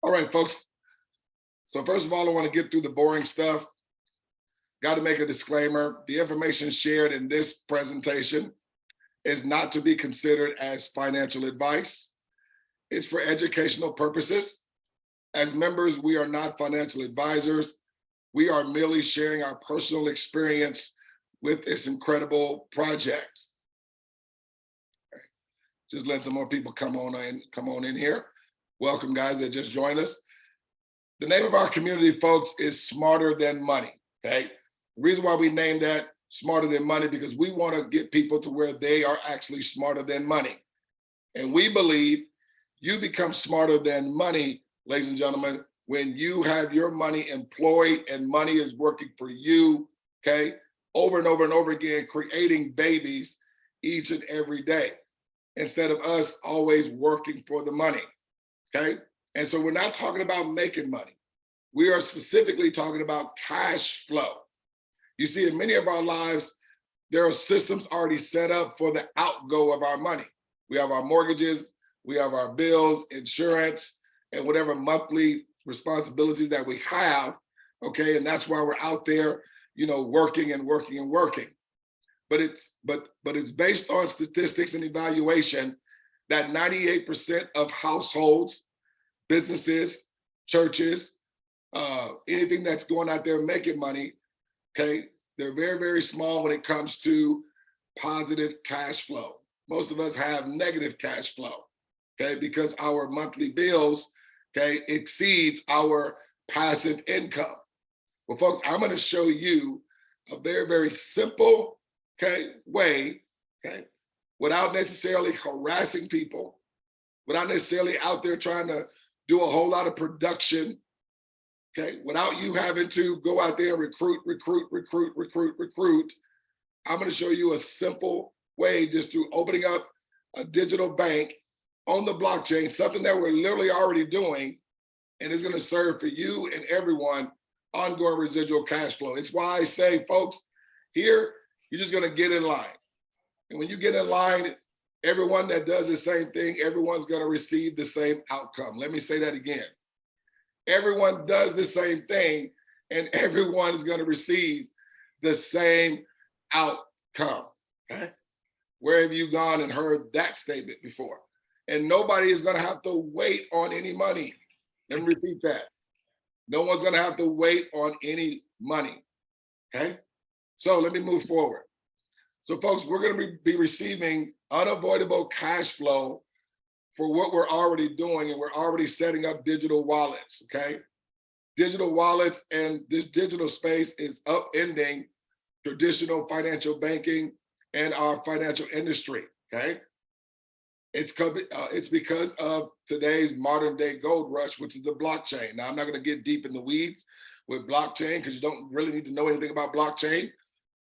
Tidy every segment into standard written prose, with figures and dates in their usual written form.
All right, folks. So first of all, I want to get through the boring stuff. Got to make a disclaimer. The information shared in this presentation is not to be considered as financial advice. It's for educational purposes. As members, we are not financial advisors. We are merely sharing our personal experience with this incredible project. Okay. Just let some more people come on in here. Welcome, guys that just joined us. The name of our community, folks, is Smarter Than Money, okay? The reason why we named that Smarter Than Money, because we want to get people to where they are actually smarter than money. And we believe you become smarter than money, ladies and gentlemen, when you have your money employed and money is working for you, okay? Over and over and over again, creating babies each and every day, instead of us always working for the money, okay? And so we're not talking about making money. We are specifically talking about cash flow. You see, in many of our lives, there are systems already set up for the outgo of our money. We have our mortgages, we have our bills, insurance, and whatever monthly responsibilities that we have, okay? And that's why we're out there, you know, working and working and working. But it's based on statistics and evaluation that 98% of households, businesses, churches, anything that's going out there making money, okay, they're very, very small when it comes to positive cash flow. Most of us have negative cash flow, okay, because our monthly bills, okay, exceeds our passive income. Well, folks, I'm going to show you a very, very simple, okay, way, okay, without necessarily harassing people, without necessarily out there trying to do a whole lot of production, okay? Without you having to go out there and recruit. I'm gonna show you a simple way just through opening up a digital bank on the blockchain, something that we're literally already doing, and it's gonna serve for you and everyone ongoing residual cash flow. It's why I say, folks, here, you're just gonna get in line. And when you get in line, everyone that does the same thing, everyone's going to receive the same outcome. Let me say that again. Everyone does the same thing, and everyone is going to receive the same outcome. Okay? Where have you gone and heard that statement before? And nobody is going to have to wait on any money. Let me repeat that. No one's going to have to wait on any money. Okay? So let me move forward. So folks, we're going to be receiving unavoidable cash flow for what we're already doing, and we're already setting up digital wallets, okay? Digital wallets and this digital space is upending traditional financial banking and our financial industry, okay? It's because of today's modern day gold rush, which is the blockchain. Now, I'm not going to get deep in the weeds with blockchain because you don't really need to know anything about blockchain,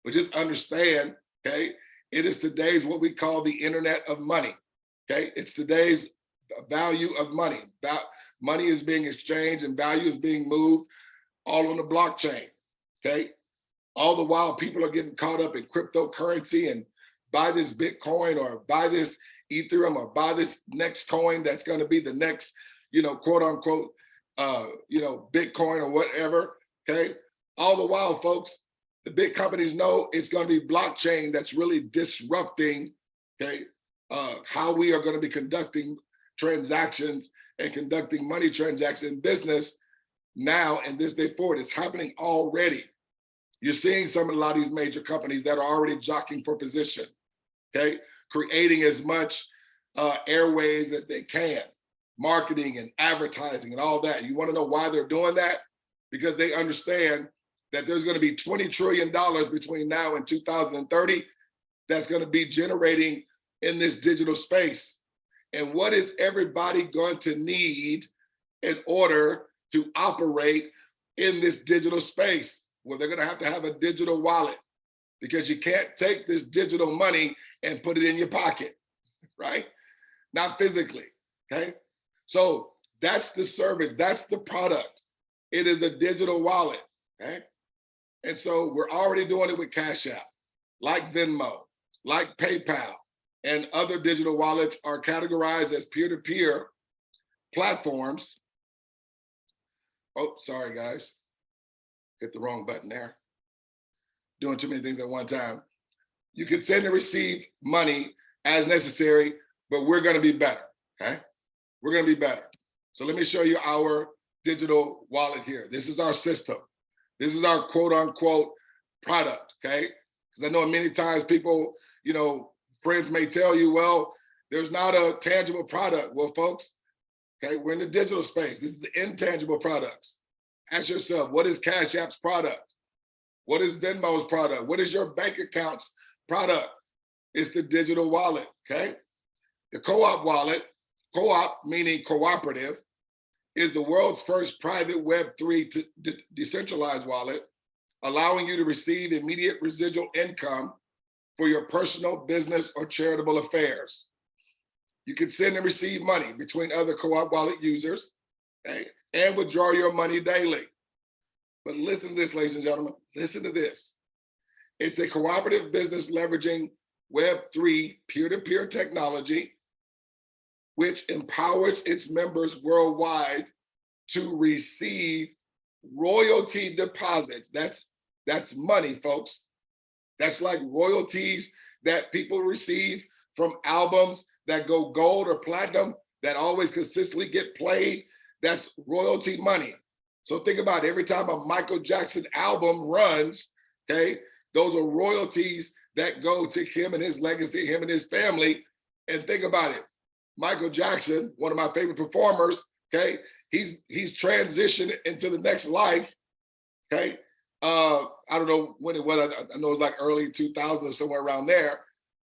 but just understand, okay, it is today's what we call the internet of money, okay? It's today's value of money. Money is being exchanged and value is being moved all on the blockchain, okay? All the while people are getting caught up in cryptocurrency and buy this Bitcoin or buy this Ethereum or buy this next coin that's gonna be the next, you know, quote unquote, you know, Bitcoin or whatever, okay? All the while, folks, the big companies know it's going to be blockchain that's really disrupting, okay, how we are going to be conducting transactions and conducting money transactions in business now and this day forward. It's happening already. You're seeing a lot of these major companies that are already jockeying for position, okay, creating as much airways as they can, marketing and advertising and all that. You want to know why they're doing that? Because they understand that there's going to be $20 trillion between now and 2030 that's going to be generating in this digital space. And what is everybody going to need in order to operate in this digital space? Well, they're going to have a digital wallet, because you can't take this digital money and put it in your pocket, right? Not physically, okay? So that's the service, that's the product. It is a digital wallet, okay? And so we're already doing it with Cash App, like Venmo, like PayPal, and other digital wallets are categorized as peer-to-peer platforms Oh, sorry, guys. Hit the wrong button there. Doing too many things at one time. You can send and receive money as necessary, but we're going to be better, okay? We're going to be better. So let me show you our digital wallet here. This is our system. This is our quote unquote product, okay? Because I know many times people, you know, friends may tell you, well, there's not a tangible product. Well, folks, okay, we're in the digital space. This is the intangible products. Ask yourself, what is Cash App's product? What is Venmo's product? What is your bank account's product? It's the digital wallet, okay? The co-op wallet, co-op meaning cooperative, is the world's first private Web3 decentralized wallet, allowing you to receive immediate residual income for your personal, business, or charitable affairs. You can send and receive money between other co-op wallet users, okay, and withdraw your money daily. But listen to this, ladies and gentlemen, listen to this. It's a cooperative business leveraging Web3 peer-to-peer technology, which empowers its members worldwide to receive royalty deposits. That's money, folks. That's like royalties that people receive from albums that go gold or platinum that always consistently get played. That's royalty money. So think about it. Every time a Michael Jackson album runs, okay, those are royalties that go to him and his legacy, him and his family. And think about it. Michael Jackson, one of my favorite performers, okay, he's transitioned into the next life, okay? I don't know when it was. I know it was like early 2000s or somewhere around there.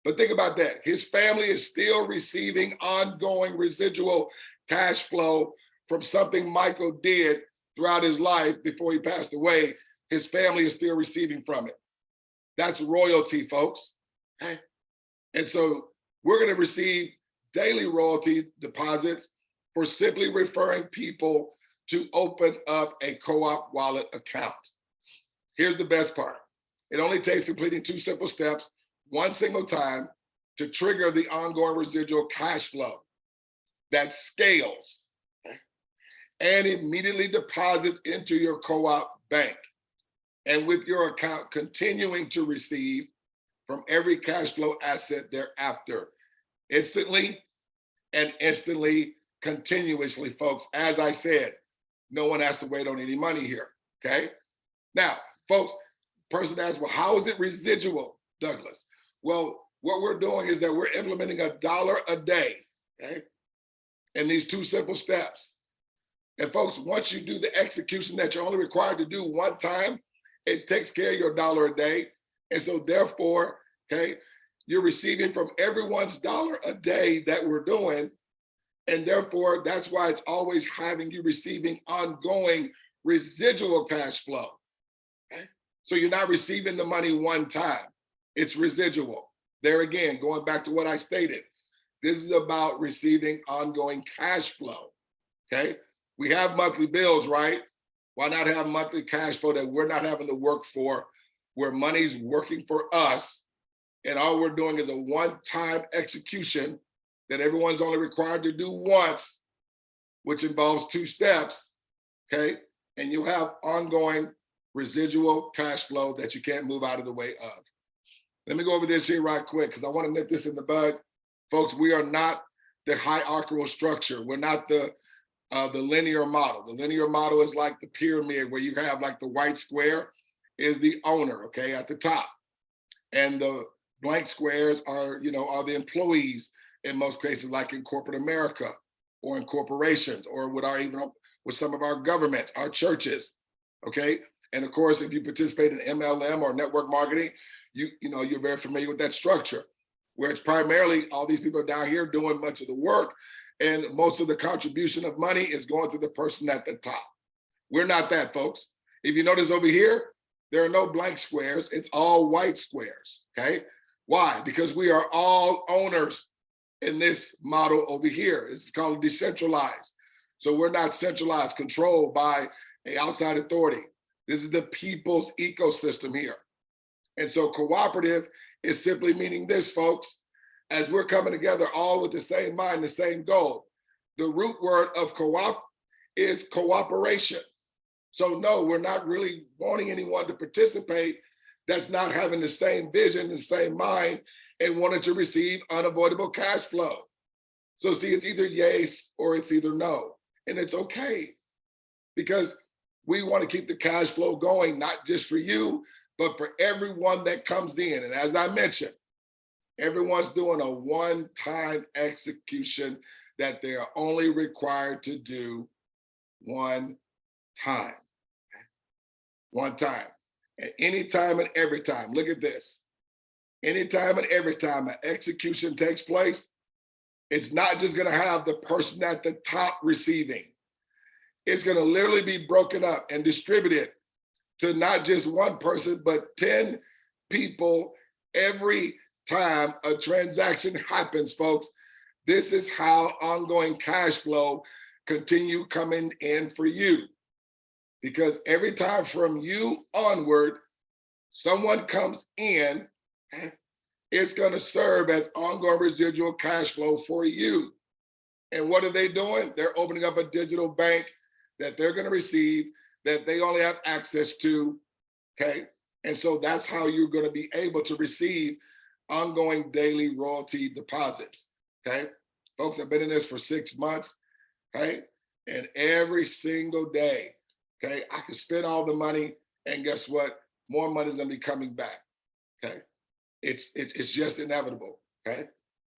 But think about that. His family is still receiving ongoing residual cash flow from something Michael did throughout his life before he passed away. His family is still receiving from it. That's royalty, folks. Okay? And so we're going to receive daily royalty deposits for simply referring people to open up a co-op wallet account. Here's the best part. It only takes completing 2 simple steps, one single time, to trigger the ongoing residual cash flow that scales, okay, and immediately deposits into your co-op bank. And with your account continuing to receive from every cash flow asset thereafter, instantly and instantly, continuously, folks. As I said, no one has to wait on any money here, okay? Now, folks, person asks, well, how is it residual, Douglas? Well, what we're doing is that we're implementing $1 a day, okay? In these 2 simple steps. And folks, once you do the execution that you're only required to do one time, it takes care of your $1 a day. And so therefore, okay, you're receiving from everyone's $1 a day that we're doing. And therefore, that's why it's always having you receiving ongoing residual cash flow. Okay? So you're not receiving the money one time. It's residual. There again, going back to what I stated, this is about receiving ongoing cash flow. Okay? We have monthly bills, right? Why not have monthly cash flow that we're not having to work for, where money's working for us, and all we're doing is a one-time execution that everyone's only required to do once, which involves 2 steps, okay? And you have ongoing residual cash flow that you can't move out of the way of. Let me go over this here right quick, because I want to nip this in the bud. Folks, we are not the hierarchical structure. We're not the linear model. The linear model is like the pyramid, where you have like the white square is the owner, okay, at the top. And the blank squares are, you know, are the employees in most cases, like in corporate America or in corporations, or with some of our governments, our churches, okay? And of course, if you participate in MLM or network marketing, you're very familiar with that structure, where it's primarily all these people are down here doing much of the work, and most of the contribution of money is going to the person at the top. We're not that, folks. If you notice over here, there are no blank squares. It's all white squares, okay? Why? Because we are all owners in this model over here. It's called decentralized. So we're not centralized, controlled by an outside authority. This is the people's ecosystem here. And so cooperative is simply meaning this, folks, as we're coming together all with the same mind, the same goal. The root word of co-op is cooperation. So no, we're not really wanting anyone to participate that's not having the same vision, the same mind, and wanted to receive unavoidable cash flow. So see, it's either yes or it's either no. And it's okay, because we want to keep the cash flow going, not just for you, but for everyone that comes in. And as I mentioned, everyone's doing a one-time execution that they are only required to do one time. One time. At any time and every time. Look at this. Anytime and every time an execution takes place, it's not just going to have the person at the top receiving. It's going to literally be broken up and distributed to not just one person, but 10 people every time a transaction happens, folks. This is how ongoing cash flow continue coming in for you. Because every time from you onward, someone comes in, it's going to serve as ongoing residual cash flow for you. And what are they doing? They're opening up a digital bank that they're going to receive, that they only have access to, okay? And so that's how you're going to be able to receive ongoing daily royalty deposits, okay? Folks, I've been in this for 6 months, okay? And every single day, okay, I can spend all the money, and guess what? More money is going to be coming back, okay? It's just inevitable, okay?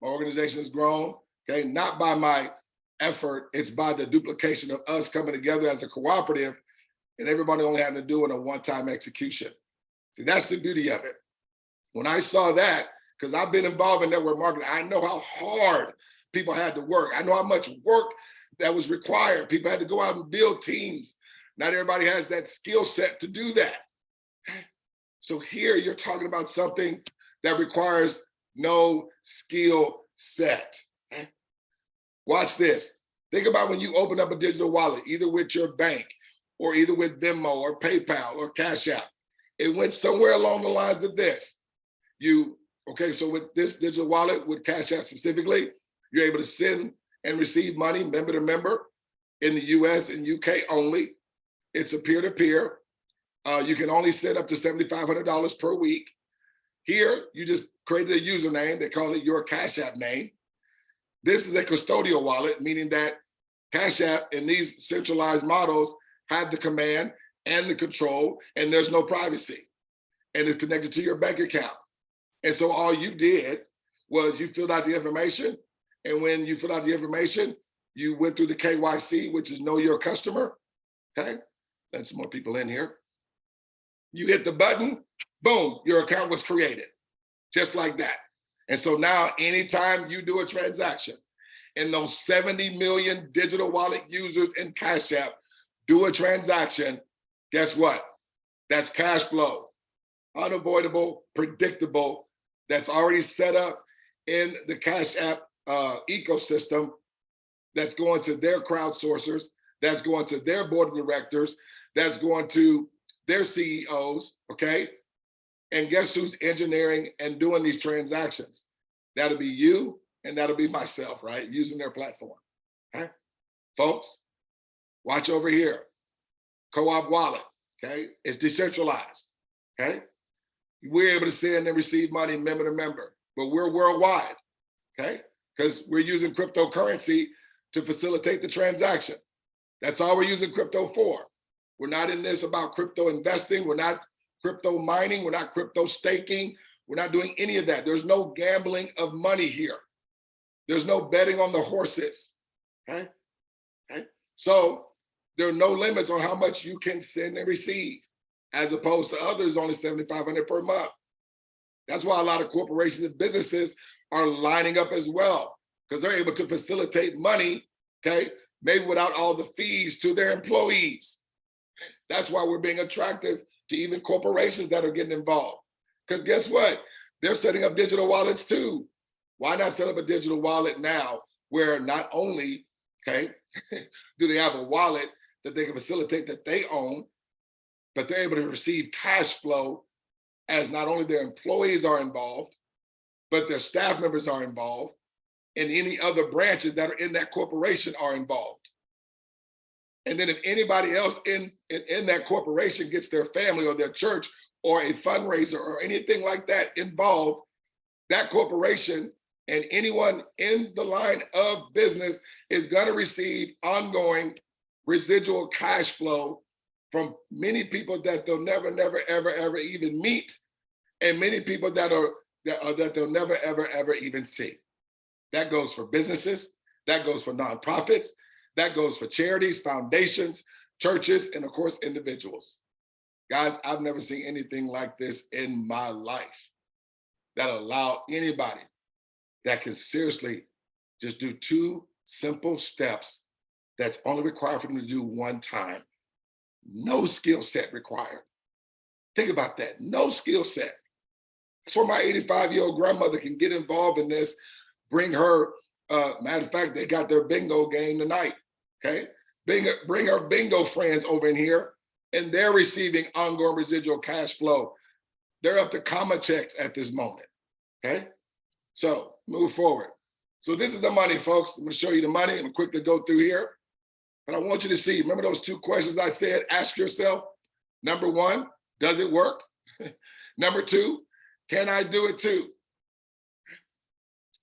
My organization has grown, okay? Not by my effort, it's by the duplication of us coming together as a cooperative, and everybody only having to do it a one-time execution. See, that's the beauty of it. When I saw that, because I've been involved in network marketing, I know how hard people had to work. I know how much work that was required. People had to go out and build teams. Not everybody has that skill set to do that. So here you're talking about something that requires no skill set. Watch this. Think about when you open up a digital wallet, either with your bank or either with Venmo or PayPal or Cash App. It went somewhere along the lines of this. Okay, so with this digital wallet, with Cash App specifically, you're able to send and receive money member to member in the US and UK only. It's a peer-to-peer. You can only send up to $7,500 per week. Here, you just created a username. They call it your Cash App name. This is a custodial wallet, meaning that Cash App and these centralized models have the command and the control, and there's no privacy. And it's connected to your bank account. And so all you did was you filled out the information. And when you fill out the information, you went through the KYC, which is know your customer. Okay, that's more people in here. You hit the button, boom, your account was created, just like that. And so now anytime you do a transaction, and those 70 million digital wallet users in Cash App do a transaction, guess what? That's cash flow, unavoidable, predictable, that's already set up in the Cash App ecosystem, that's going to their crowdsourcers, that's going to their board of directors, that's going to their CEOs, okay? And guess who's engineering and doing these transactions? That'll be you, and that'll be myself, right? Using their platform, okay? Folks, watch over here. Co-op wallet, okay? It's decentralized, okay? We're able to send and receive money member to member, but we're worldwide, okay? Because we're using cryptocurrency to facilitate the transaction. That's all we're using crypto for. We're not in this about crypto investing. We're not crypto mining. We're not crypto staking. We're not doing any of that. There's no gambling of money here. There's no betting on the horses, okay? Okay? So there are no limits on how much you can send and receive, as opposed to others only $7,500 per month. That's why a lot of corporations and businesses are lining up as well, because they're able to facilitate money, okay, maybe without all the fees to their employees. That's why we're being attractive to even corporations that are getting involved. Because guess what? They're setting up digital wallets too. Why not set up a digital wallet now where not only, okay, do they have a wallet that they can facilitate that they own, but they're able to receive cash flow as not only their employees are involved, but their staff members are involved, and any other branches that are in that corporation are involved. And then if anybody else in that corporation gets their family or their church or a fundraiser or anything like that involved, that corporation and anyone in the line of business is going to receive ongoing residual cash flow from many people that they'll never, ever even meet, and many people that they'll never, ever even see. That goes for businesses, that goes for nonprofits, that goes for charities, foundations, churches, and of course, individuals. Guys, I've never seen anything like this in my life that allow anybody that can seriously just do 2 simple steps that's only required for them to do one time. No skill set required. Think about that, no skill set. That's where my 85-year-old grandmother can get involved in this, bring her, matter of fact, they got their bingo game tonight, okay? Bring her bingo friends over in here, and they're receiving ongoing residual cash flow. They're up to comma checks at this moment, okay? So move forward. So this is the money, folks. I'm gonna show you the money. I'm gonna quickly go through here. But I want you to see, remember those 2 questions I said? Ask yourself, number 1, does it work? Number 2, can I do it too?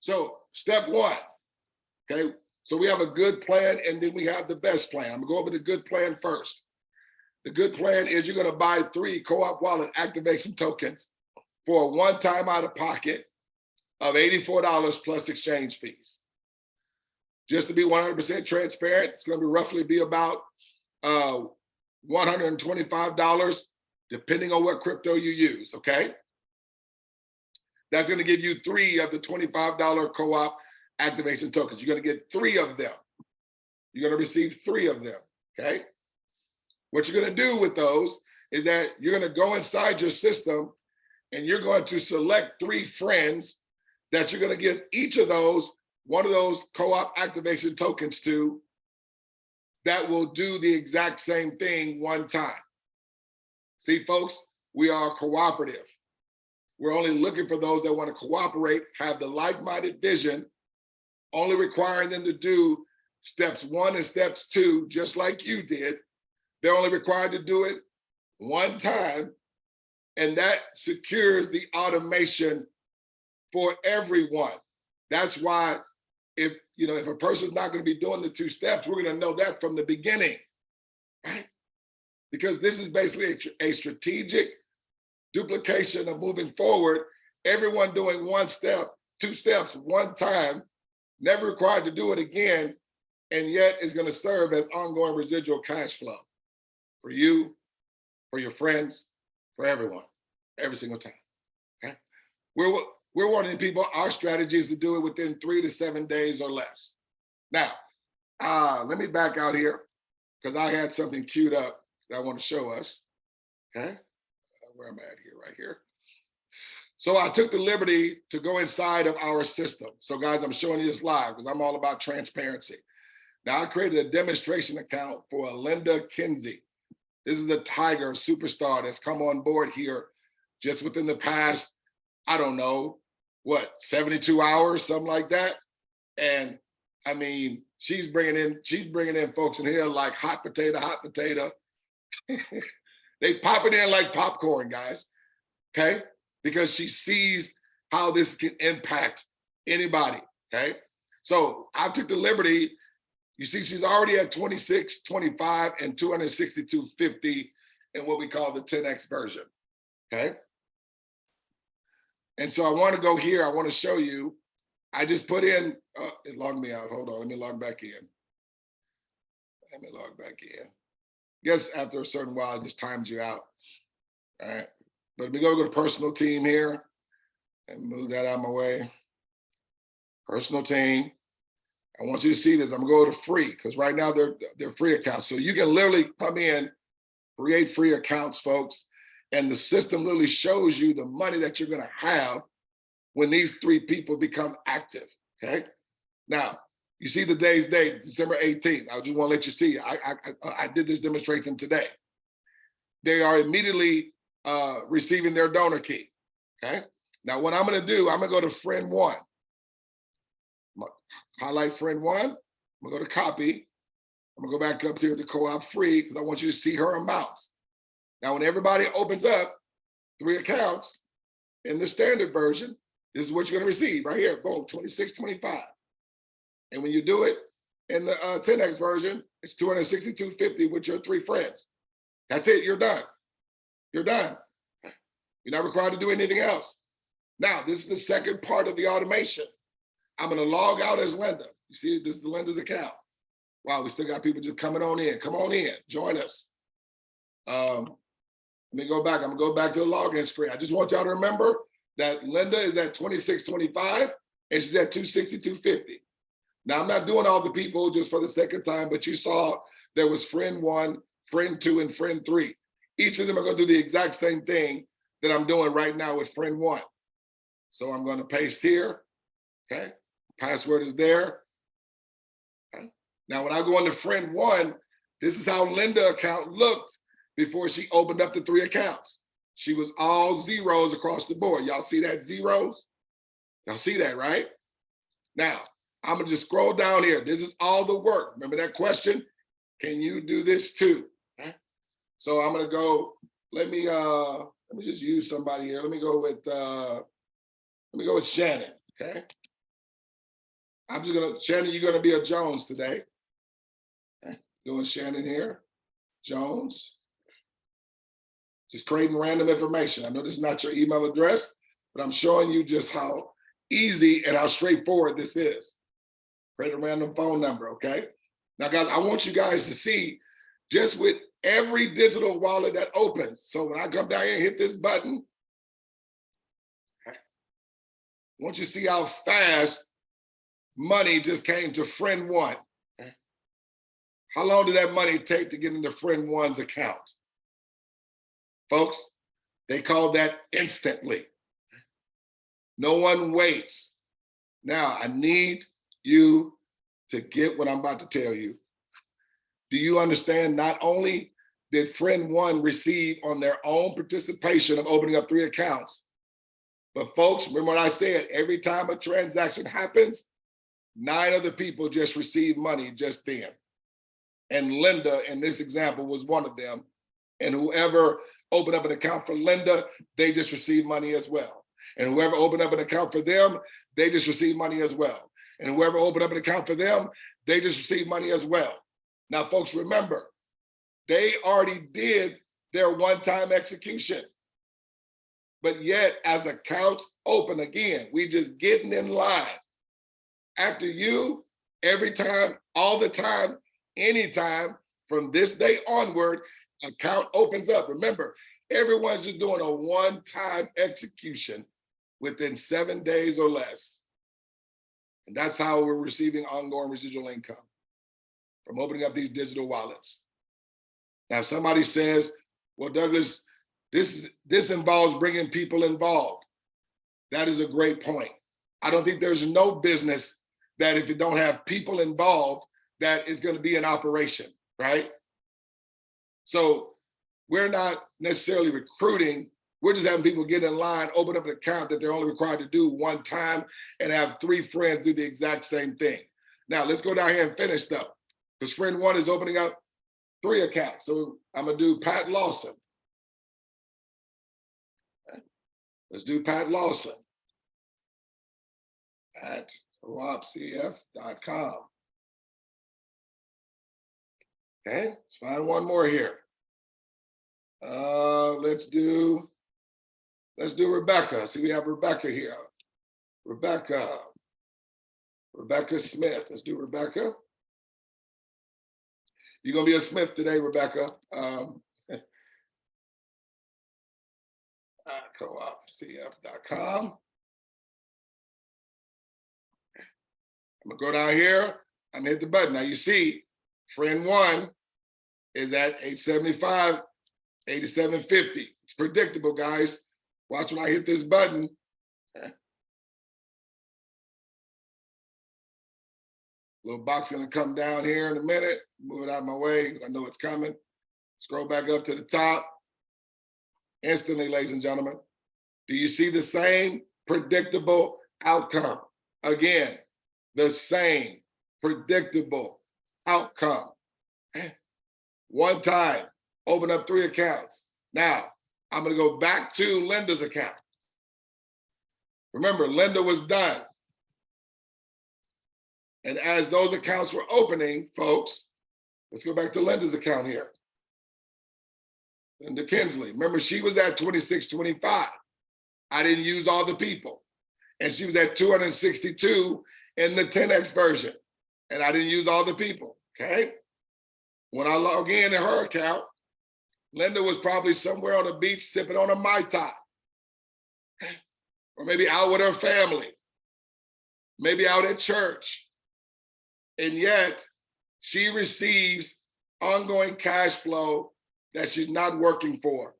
So step 1, okay? So we have a good plan and then we have the best plan. I'm gonna go over the good plan first. The good plan is you're gonna buy 3 Co-op Wallet activation tokens for a one-time out of pocket of $84 plus exchange fees. Just to be 100% transparent, it's going to roughly be about $125, depending on what crypto you use, okay? That's going to give you 3 of the $25 co-op activation tokens. You're going to get 3 of them. You're going to receive 3 of them, okay? What you're going to do with those is that you're going to go inside your system and you're going to select 3 friends that you're going to give each of those one of those co-op activation tokens to that will do the exact same thing one time. See, folks, we are cooperative. We're only looking for those that want to cooperate, have the like-minded vision, only requiring them to do steps 1 and steps 2, just like you did. They're only required to do it one time, and that secures the automation for everyone. That's why if a person's not going to be doing the 2 steps, we're going to know that from the beginning, right? Because this is basically a strategic duplication of moving forward. Everyone doing 1 step, 2 steps, one time, never required to do it again, and yet is going to serve as ongoing residual cash flow for you, for your friends, for everyone, every single time. Okay? We're warning people, our strategy is to do it within 3 to 7 days or less. Now, let me back out here because I had something queued up that I want to show us. Okay, where am I at here? Right here. So I took the liberty to go inside of our system. So guys, I'm showing you this live because I'm all about transparency. Now I created a demonstration account for 𝗗𝗶𝘀𝗰𝗹𝗶𝗺𝗵. This is a tiger superstar that's come on board here just within the past, I don't know, 72 hours, something like that. And I mean, she's bringing in folks in here like hot potato. They pop it in like popcorn, guys, okay? Because she sees how this can impact anybody, okay? So I took the liberty, you see she's already at 26, 25, and 262.50 in what we call the 10X version, okay? And so I want to go here. I want to show you. I just put in, it logged me out. Hold on, let me log back in. Guess after a certain while, it just times you out. All right. But we go to personal team here and move that out of my way. Personal team. I want you to see this. I'm gonna go to free because right now they're free accounts. So you can literally come in, create free accounts, folks. And the system literally shows you the money that you're going to have when these 3 people become active, okay? Now, you see the day's date, December 18th. I just want to let you see, I did this demonstration today. They are immediately receiving their donor key, okay? Now, what I'm going to do, I'm going to go to friend 1. Highlight friend 1, I'm going to go to copy. I'm gonna go back up here to co-op free because I want you to see her amounts. Now, when everybody opens up 3 accounts in the standard version, this is what you're gonna receive right here, boom, 26.25. And when you do it in the 10X version, it's 262.50 with your 3 friends. That's it, you're done. You're done. You're not required to do anything else. Now, this is the second part of the automation. I'm gonna log out as Linda. You see, this is the Linda's account. Wow, we still got people just coming on in. Come on in, join us. Let me go back. I'm gonna go back to the login screen. I just want y'all to remember that Linda is at 26.25 and she's at 262.50. Now, I'm not doing all the people just for the second time, but you saw there was friend 1, friend 2, and friend 3. Each of them are gonna do the exact same thing that I'm doing right now with friend 1. So I'm gonna paste here, okay? Password is there. Okay. Now, when I go into friend 1, this is how Linda's account looked before she opened up the 3 accounts. She was all zeros across the board. Y'all see that zeros? Y'all see that, right? Now, I'm gonna just scroll down here. This is all the work. Remember that question? Can you do this too? Okay. So I'm gonna go, let me just use somebody here. Let me go with Shannon, okay? I'm just gonna, Shannon, you're gonna be a Jones today. Okay. Doing Shannon here, Jones. Just creating random information. I know this is not your email address, but I'm showing you just how easy and how straightforward this is. Create a random phone number, okay? Now, guys, I want you guys to see just with every digital wallet that opens. So when I come down here and hit this button, okay, I want you to see how fast money just came to friend 1. Okay? How long did that money take to get into friend 1's account? Folks, they call that instantly. No one waits. Now, I need you to get what I'm about to tell you. Do you understand? Not only did friend 1 receive on their own participation of opening up 3 accounts, but folks, remember what I said, every time a transaction happens, 9 other people just receive money just then. And Linda, in this example, was one of them. And whoever opened up an account for Linda, they just received money as well. And whoever opened up an account for them, they just received money as well. And whoever opened up an account for them, they just received money as well. Now, folks, remember, they already did their one-time execution. But yet, as accounts open again, we just getting in line. After you, every time, all the time, anytime, from this day onward, account opens up. Remember, everyone's just doing a one-time execution within 7 days or less. And that's how we're receiving ongoing residual income from opening up these digital wallets. Now, if somebody says, well, Douglas, this involves bringing people involved. That is a great point. I don't think there's no business that if you don't have people involved, that is going to be in operation, right? So we're not necessarily recruiting. We're just having people get in line, open up an account that they're only required to do one time and have 3 friends do the exact same thing. Now, let's go down here and finish though, because friend 1 is opening up 3 accounts. So I'm going to do Pat Lawson. Okay. Let's do Pat Lawson at 𝗗𝗶𝘀𝗶𝗺𝗶.com. Okay, let's find one more here. Let's do Rebecca. See, we have Rebecca here. Rebecca Smith. Let's do Rebecca. You're gonna be a Smith today, Rebecca. 𝗗𝗶𝘀𝗶𝗺𝗶.com. I'm gonna go down here. I'm gonna hit the button. Now you see, friend 1 is at 875, 87.50. It's predictable, guys. Watch when I hit this button. Okay. Little box gonna come down here in a minute. Move it out of my way because I know it's coming. Scroll back up to the top. Instantly, ladies and gentlemen. Do you see the same predictable outcome? Again, the same predictable outcome. one time, open up 3 accounts. Now, I'm gonna go back to Linda's account. Remember, Linda was done. And as those accounts were opening, folks, let's go back to Linda's account here. Linda Kinsley, remember she was at 2625. I didn't use all the people. And she was at 262 in the 10X version. And I didn't use all the people, okay? When I log in her account, Linda was probably somewhere on the beach sipping on a Mai Tai. Or maybe out with her family. Maybe out at church. And yet, she receives ongoing cash flow that she's not working for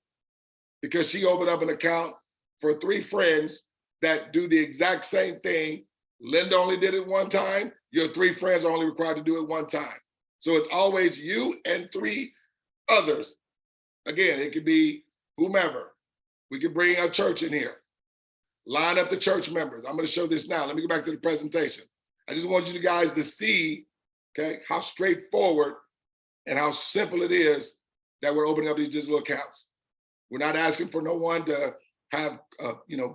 because she opened up an account for 3 friends that do the exact same thing. Linda only did it one time. Your 3 friends are only required to do it one time. So it's always you and 3 others. Again, it could be whomever. We could bring a church in here. Line up the church members. I'm going to show this now. Let me go back to the presentation. I just want you guys to see, okay, how straightforward and how simple it is that we're opening up these digital accounts. We're not asking for no one to have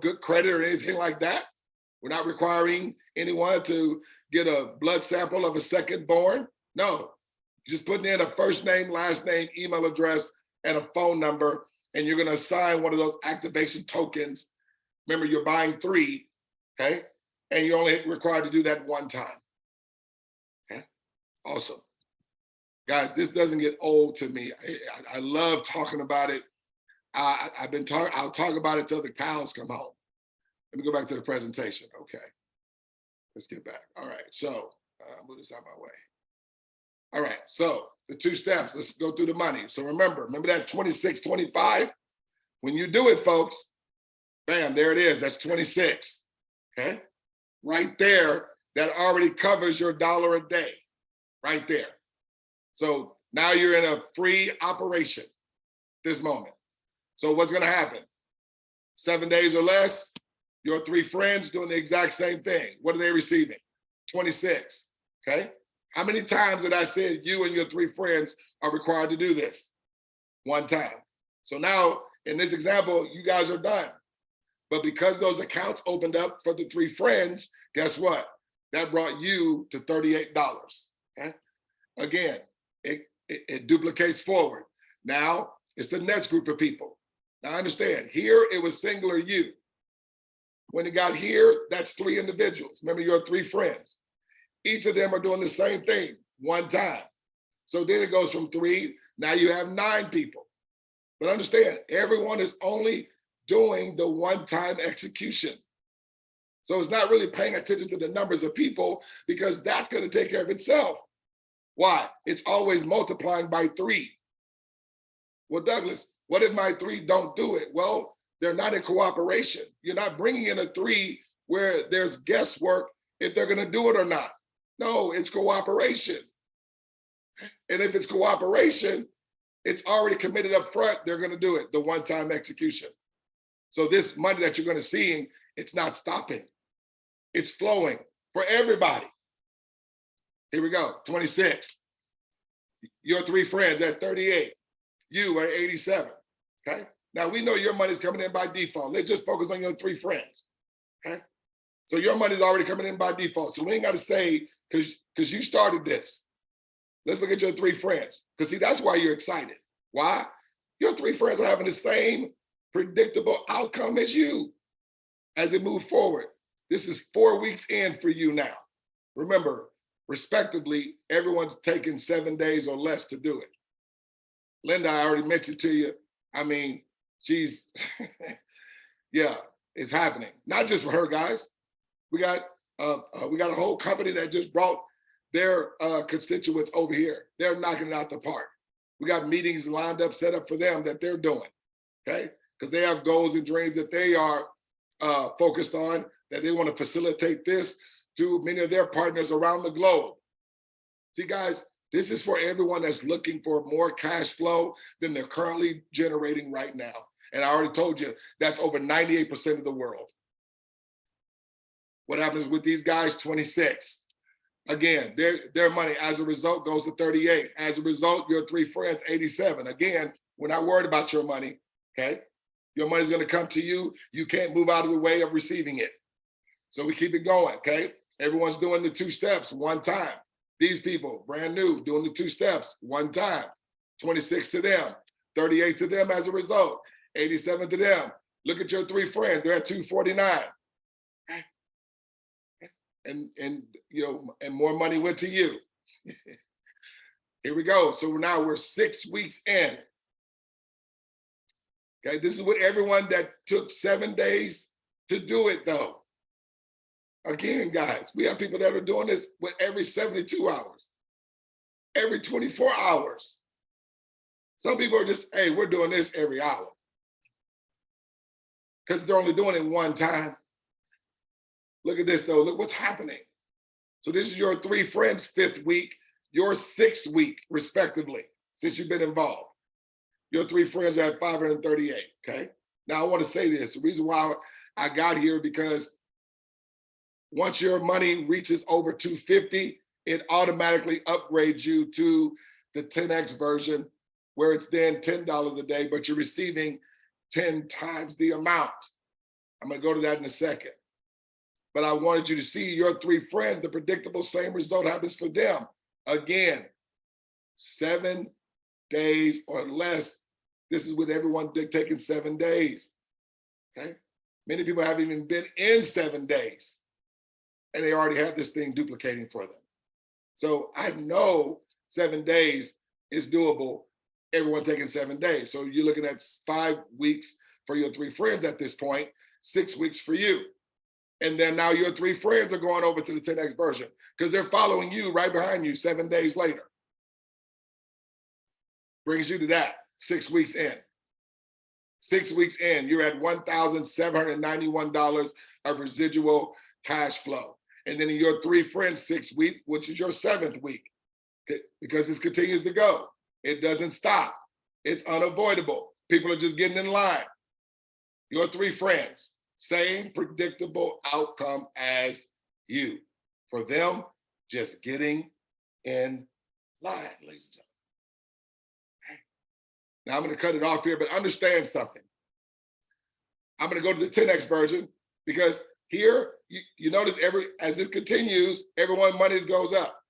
good credit or anything like that. We're not requiring anyone to get a blood sample of a second born. No, you're just putting in a first name, last name, email address, and a phone number, and you're gonna assign one of those activation tokens. Remember, you're buying 3, okay? And you're only required to do that one time, okay? Awesome. Guys, this doesn't get old to me. I love talking about it. I'll talk about it till the cows come home. Let me go back to the presentation. Okay, let's get back. All right, so move this out my way. All right, so the 2 steps, let's go through the money. So remember that 2625? When you do it, folks, bam, there it is, that's 26, okay? Right there, that already covers your $1 a day, right there. So now you're in a free operation this moment. So what's gonna happen? 7 days or less, your 3 friends doing the exact same thing. What are they receiving? 26, okay? How many times did I say you and your 3 friends are required to do this? 1 time. So now, in this example, you guys are done. But because those accounts opened up for the 3 friends, guess what? That brought you to $38, okay? Again, it duplicates forward. Now, it's the next group of people. Now understand, here it was singular you. When it got here, that's 3 individuals. Remember your 3 friends. Each of them are doing the same thing 1 time. So then it goes from 3, now you have 9 people. But understand, everyone is only doing the 1-time execution. So it's not really paying attention to the numbers of people because that's gonna take care of itself. Why? It's always multiplying by 3. Well, Douglas, what if my 3 don't do it? Well, they're not in cooperation. You're not bringing in a 3 where there's guesswork if they're gonna do it or not. No, it's cooperation. And if it's cooperation, it's already committed up front, they're gonna do it, the 1-time execution. So this money that you're gonna see, it's not stopping. It's flowing for everybody. Here we go, 26. Your 3 friends at 38. You are 87, okay? Now we know your money's coming in by default. Let's just focus on your 3 friends, okay? So your money's already coming in by default. So we ain't gotta say, because you started this. Let's look at your 3 friends. Because see, that's why you're excited. Why? Your 3 friends are having the same predictable outcome as you as it moves forward. This is 4 weeks in for you now. Remember, respectively, everyone's taking 7 days or less to do it. Linda, I already mentioned to you, I mean, she's, yeah, it's happening. Not just for her, guys. We got a whole company that just brought their constituents over here. They're knocking it out the park. We got meetings lined up, set up for them that they're doing, okay? Because they have goals and dreams that they are focused on, that they want to facilitate this to many of their partners around the globe. See, guys, this is for everyone that's looking for more cash flow than they're currently generating right now. And I already told you, that's over 98% of the world. What happens with these guys? 26. Again, their money as a result goes to 38. As a result, your three friends, 87. Again, we're not worried about your money, okay? Your money's gonna come to you. You can't move out of the way of receiving it. So we keep it going, okay? Everyone's doing the 2 steps one time. These people, brand new, doing the 2 steps one time. 26 to them, 38 to them as a result, 87 to them. Look at your 3 friends, they're at 249. Okay. And you know, and more money went to you. Here we go. So now we're 6 weeks in. Okay, this is what everyone that took 7 days to do it though. Again, guys, we have people that are doing this with every 72 hours, every 24 hours. Some people are just, hey, we're doing this every hour. Because they're only doing it one time. Look at this though, look what's happening. So this is your 3 friends' 5th week, your 6th week, respectively, since you've been involved. Your 3 friends are at 538, okay? Now I wanna say this, the reason why I got here because once your money reaches over 250, it automatically upgrades you to the 10X version, where it's then $10 a day, but you're receiving 10 times the amount. I'm gonna go to that in a second. But I wanted you to see your 3 friends, the predictable same result happens for them. Again, 7 days or less. This is with everyone taking 7 days, okay? Many people haven't even been in 7 days and they already have this thing duplicating for them. So I know 7 days is doable, everyone taking 7 days. So you're looking at 5 weeks for your 3 friends at this point, 6 weeks for you. And then now your 3 friends are going over to the 10X version because they're following you right behind you 7 days later. Brings you to that 6 weeks in. 6 weeks in, you're at $1,791 of residual cash flow. And then in your 3 friends 6 week, which is your 7th week, because this continues to go. It doesn't stop. It's unavoidable. People are just getting in line. Your 3 friends, same predictable outcome as you. For them, just getting in line, ladies and gentlemen. Now I'm gonna cut it off here, but understand something. I'm gonna go to the 10X version because here, you notice as it continues, everyone's money goes up,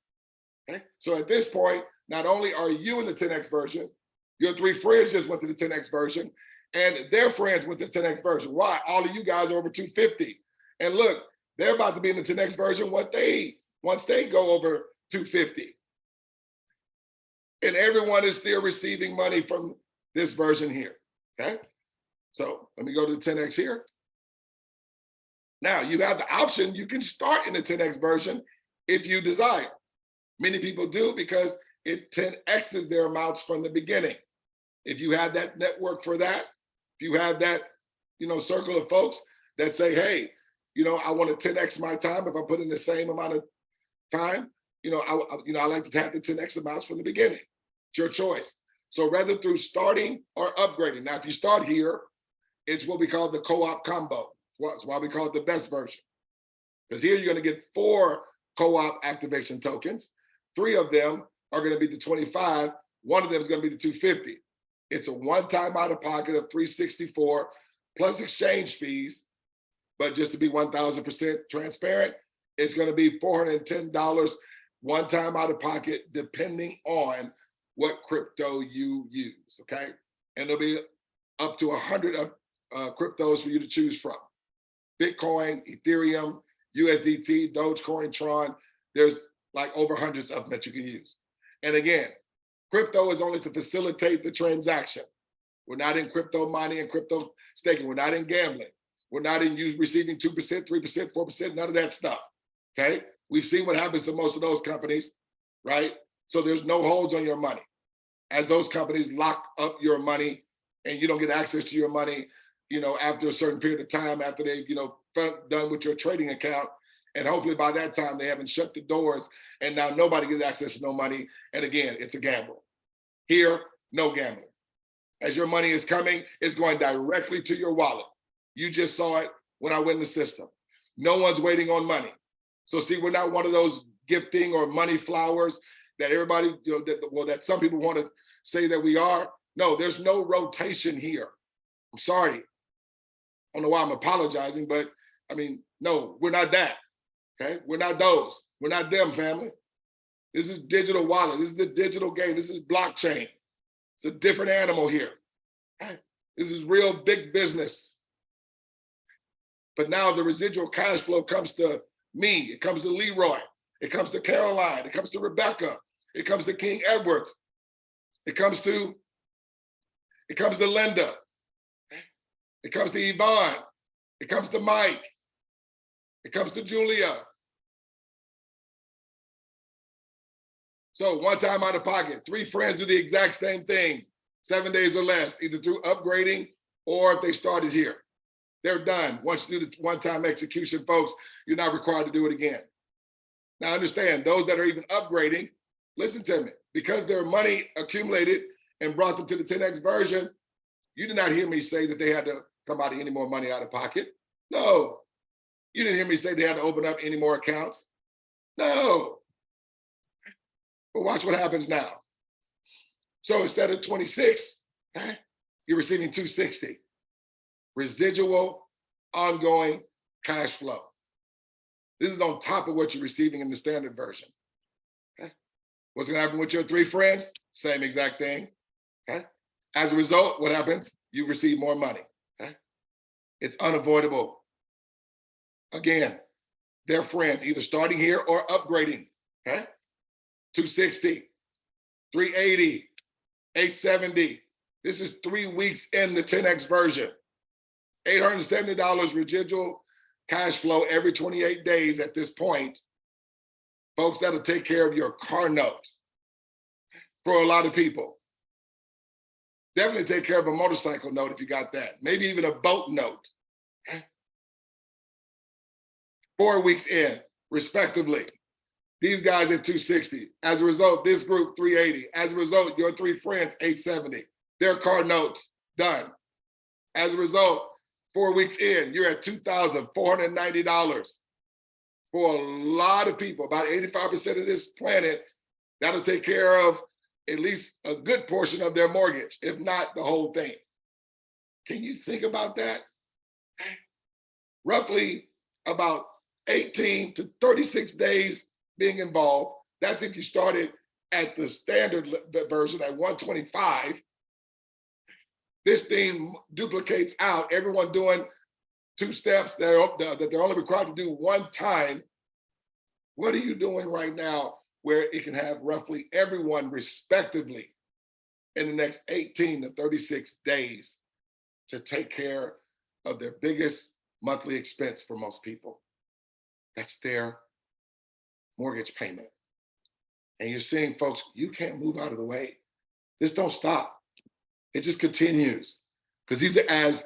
okay? So at this point, not only are you in the 10X version, your 3 friends just went to the 10X version and their friends went to the 10X version. Why? All of you guys are over 250. And look, they're about to be in the 10X version once they go over 250. And everyone is still receiving money from this version here, okay? So let me go to the 10X here. Now you have the option, you can start in the 10X version if you desire. Many people do because it 10X's their amounts from the beginning. If you have that network for that, if you have that, circle of folks that say, hey, I want to 10X my time if I put in the same amount of time, I like to have the 10X amounts from the beginning. It's your choice. So rather through starting or upgrading. Now, if you start here, it's what we call the co-op combo. That's why we call it the best version. Because here you're going to get 4 co-op activation tokens. 3 of them are going to be the 25. 1 of them is going to be the 250. It's a one-time out-of-pocket of $364 plus exchange fees. But just to be 1,000% transparent, it's going to be $410 one-time out-of-pocket, depending on what crypto you use. Okay, and there'll be up to 100 of cryptos for you to choose from. Bitcoin, Ethereum, USDT, Dogecoin, Tron. There's like over hundreds of them that you can use. And again, crypto is only to facilitate the transaction. We're not in crypto mining and crypto staking. We're not in gambling. We're not in receiving 2%, 3%, 4%, none of that stuff, okay? We've seen what happens to most of those companies, right? So there's no holds on your money. As those companies lock up your money and you don't get access to your money, after a certain period of time, after they've, done with your trading account. And hopefully by that time they haven't shut the doors and now nobody gets access to no money. And again, it's a gamble. Here, no gambling. As your money is coming, it's going directly to your wallet. You just saw it when I went in the system. No one's waiting on money. So see, we're not one of those gifting or money flowers that everybody, that some people want to say that we are. No, there's no rotation here. I'm sorry. I don't know why I'm apologizing, but I mean, no, we're not that. Okay, we're not those. We're not them, family. This is digital wallet. This is the digital game. This is blockchain. It's a different animal here. Okay? This is real big business. But now the residual cash flow comes to me. It comes to Leroy. It comes to Caroline. It comes to Rebecca. It comes to King Edwards. It comes to Linda. It comes to Yvonne. It comes to Mike. It comes to Julia. So one time out of pocket, 3 friends do the exact same thing, 7 days or less, either through upgrading or if they started here. They're done. Once you do the one-time execution, folks, you're not required to do it again. Now understand, those that are even upgrading, listen to me, because their money accumulated and brought them to the 10X version, you did not hear me say that they had to come out of any more money out of pocket. No. You didn't hear me say they had to open up any more accounts. No. But watch what happens now. So instead of 26, you're receiving 260. Residual, ongoing cash flow. This is on top of what you're receiving in the standard version. Okay? What's gonna happen with your 3 friends? Same exact thing. Okay? As a result, what happens? You receive more money. Okay? It's unavoidable. Again, they're friends, either starting here or upgrading. Okay? 260, 380, 870. This is 3 weeks in the 10X version. $870 residual cash flow every 28 days at this point. Folks, that'll take care of your car note for a lot of people. Definitely take care of a motorcycle note if you got that. Maybe even a boat note. 4 weeks in, respectively. These guys at 260. As a result, this group 380. As a result, your 3 friends 870. Their car notes done. As a result, 4 weeks in, you're at $2,490. For a lot of people, about 85% of this planet, that'll take care of at least a good portion of their mortgage, if not the whole thing. Can you think about that? Roughly about 18 to 36 days being involved. That's if you started at the standard version at 125. This thing duplicates out, everyone doing 2 steps that they're only required to do 1 time. What are you doing right now where it can have roughly everyone respectively in the next 18 to 36 days to take care of their biggest monthly expense for most people? That's their mortgage payment. And you're seeing, folks, you can't move out of the way. This don't stop. It just continues. Because either as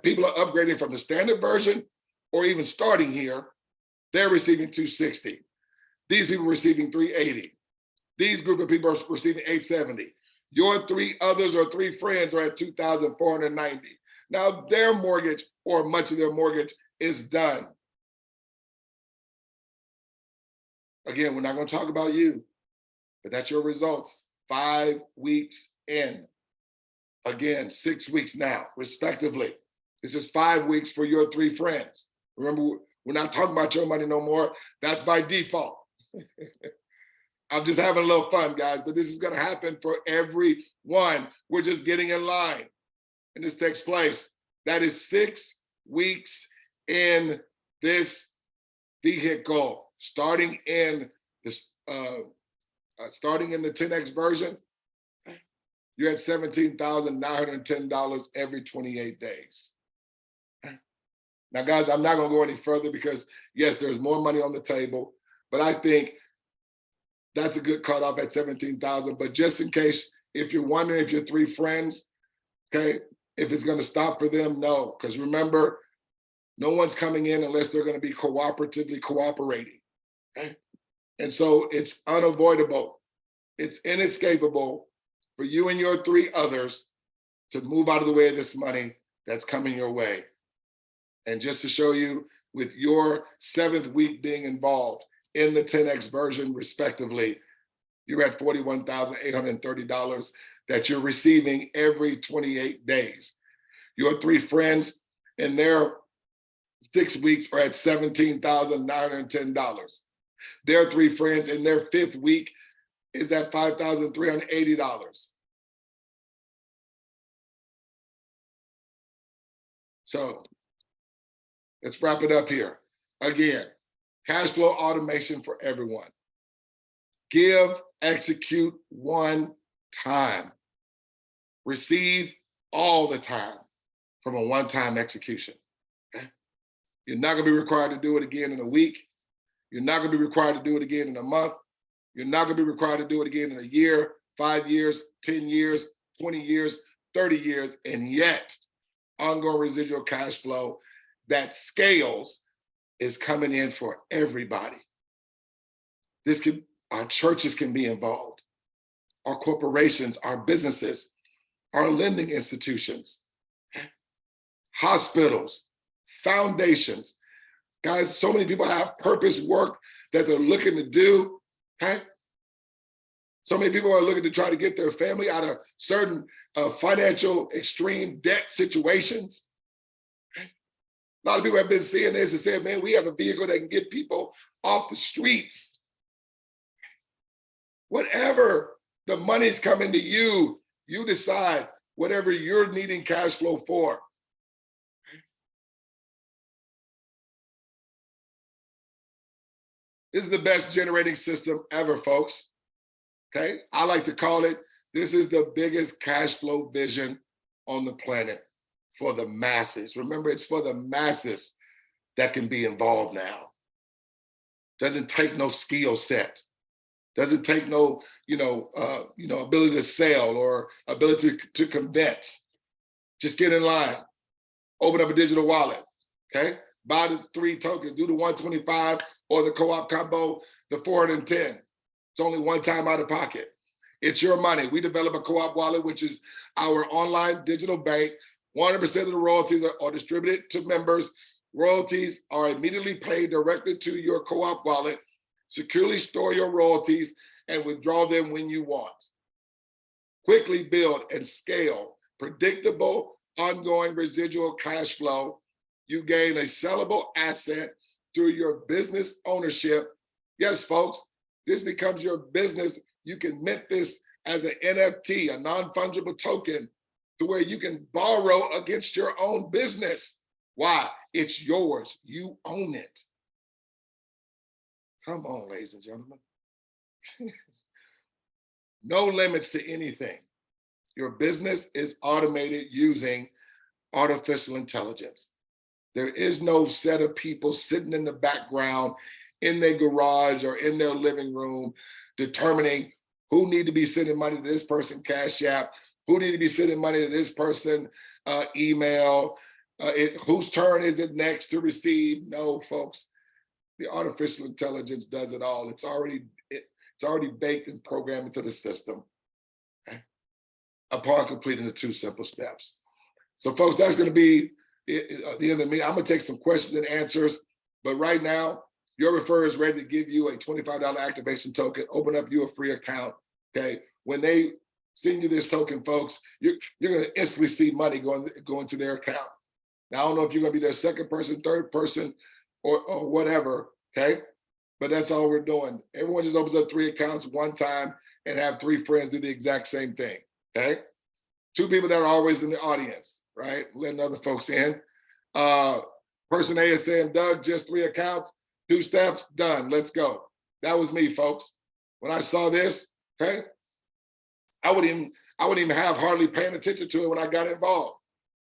people are upgrading from the standard version or even starting here, they're receiving 260. These people are receiving 380. These group of people are receiving 870. Your 3 others or 3 friends are at 2,490. Now their mortgage or much of their mortgage is done. Again, we're not going to talk about you, but that's your results 5 weeks in. Again, 6 weeks now, respectively. This is 5 weeks for your 3 friends. Remember, we're not talking about your money no more. That's by default. I'm just having a little fun, guys, but this is going to happen for everyone. We're just getting in line. And this takes place. That is 6 weeks in this vehicle. Starting in the 10X version, you're at $17,910 every 28 days. Now, guys, I'm not going to go any further because, yes, there's more money on the table, but I think that's a good cutoff at $17,000. But just in case, if you're wondering if your 3 friends, okay, if it's going to stop for them, no, because remember, no one's coming in unless they're going to be cooperatively cooperating. Okay? And so it's unavoidable. It's inescapable for you and your 3 others to move out of the way of this money that's coming your way. And just to show you, with your 7th week being involved, in the 10X version respectively, you're at $41,830 that you're receiving every 28 days. Your 3 friends in their 6 weeks are at $17,910. Their 3 friends in their 5th week is at $5,380. So let's wrap it up here. Again, cash flow automation for everyone. Give, execute one time. Receive all the time from a one-time execution. Okay? You're not going to be required to do it again in a week. You're not going to be required to do it again in a month. You're not going to be required to do it again in a year, 5 years, 10 years, 20 years, 30 years, and yet ongoing residual cash flow that scales is coming in for everybody. Our churches can be involved, our corporations, our businesses, our lending institutions, hospitals, foundations. Guys, so many people have purpose work that they're looking to do, okay? So many people are looking to try to get their family out of certain financial extreme debt situations. Okay? A lot of people have been seeing this and saying, man, we have a vehicle that can get people off the streets. Whatever the money's coming to you, you decide whatever you're needing cash flow for. This is the best generating system ever, folks. Okay, I like to call it, this is the biggest cash flow vision on the planet for the masses. Remember, it's for the masses that can be involved now. Doesn't take no skill set. Doesn't take no, ability to sell or ability to convince. Just get in line, open up a digital wallet, okay? Buy the 3 tokens, do the 125 or the co-op combo, the 410. It's only one time out of pocket. It's your money. We develop a co-op wallet, which is our online digital bank. 100% of the royalties are distributed to members. Royalties are immediately paid directly to your co-op wallet. Securely store your royalties and withdraw them when you want. Quickly build and scale predictable, ongoing residual cash flow. You gain a sellable asset through your business ownership. Yes, folks, this becomes your business. You can mint this as an NFT, a non-fungible token, to where you can borrow against your own business. Why? It's yours. You own it. Come on, ladies and gentlemen. No limits to anything. Your business is automated using artificial intelligence. There is no set of people sitting in the background in their garage or in their living room determining who need to be sending money to this person Cash App, who need to be sending money to this person email, whose turn is it next to receive. No, folks. The artificial intelligence does it all. It's already baked and programmed into the system, okay? Upon completing the 2 simple steps. So folks, that's gonna be the end of me. I'm gonna take some questions and answers, but right now, your referrer is ready to give you a $25 activation token, open up you a free account, okay? When they send you this token, folks, you're gonna instantly see money going to their account. Now, I don't know if you're gonna be their second person, third person, or whatever, okay? But that's all we're doing. Everyone just opens up 3 accounts one time and have 3 friends do the exact same thing, okay? 2 people that are always in the audience, right? Letting other folks in. Person A is saying, Doug, just 3 accounts, 2 steps, done, let's go. That was me, folks. When I saw this, okay? I wouldn't even have hardly paying attention to it when I got involved.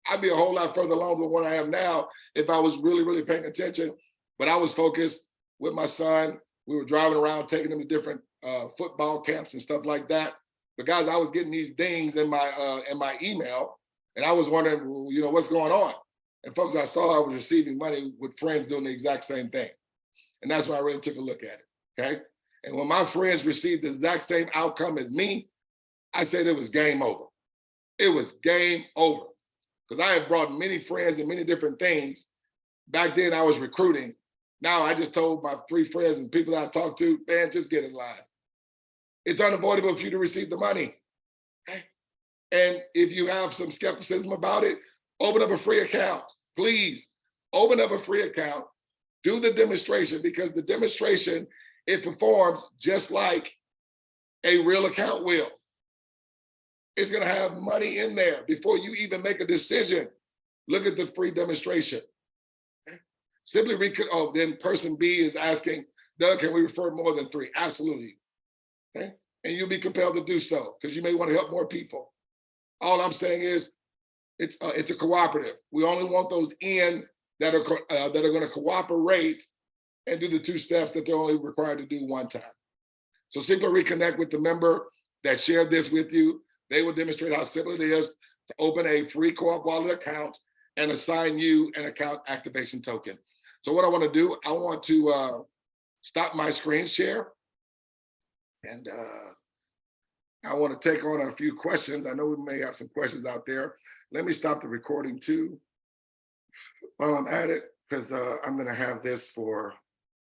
I'd be a whole lot further along than what I am now if I was really, really paying attention. But I was focused with my son. We were driving around, taking him to different football camps and stuff like that. But guys, I was getting these dings in my email, and I was wondering, what's going on? And folks, I saw I was receiving money with friends doing the exact same thing. And that's why I really took a look at it, okay? And when my friends received the exact same outcome as me, I said it was game over. It was game over. Because I have brought many friends and many different things. Back then I was recruiting, Now I just told my 3 friends and people that I talked to, man, just get in line. It's unavoidable for you to receive the money. And if you have some skepticism about it, open up a free account. Please open up a free account, do the demonstration, because the demonstration, it performs just like a real account will. It's gonna have money in there before you even make a decision. Look at the free demonstration. Simply then person B is asking, Doug, can we refer more than 3? Absolutely. Okay? And you'll be compelled to do so because you may want to help more people. All I'm saying is it's a cooperative. We only want those in that are going to cooperate and do the 2 steps that they're only required to do 1 time. So simply reconnect with the member that shared this with you. They will demonstrate how simple it is to open a free Co-op wallet account and assign you an account activation token. So what I want to do, I want to stop my screen share. And I want to take on a few questions. I know we may have some questions out there. Let me stop the recording too while I'm at it, because I'm going to have this for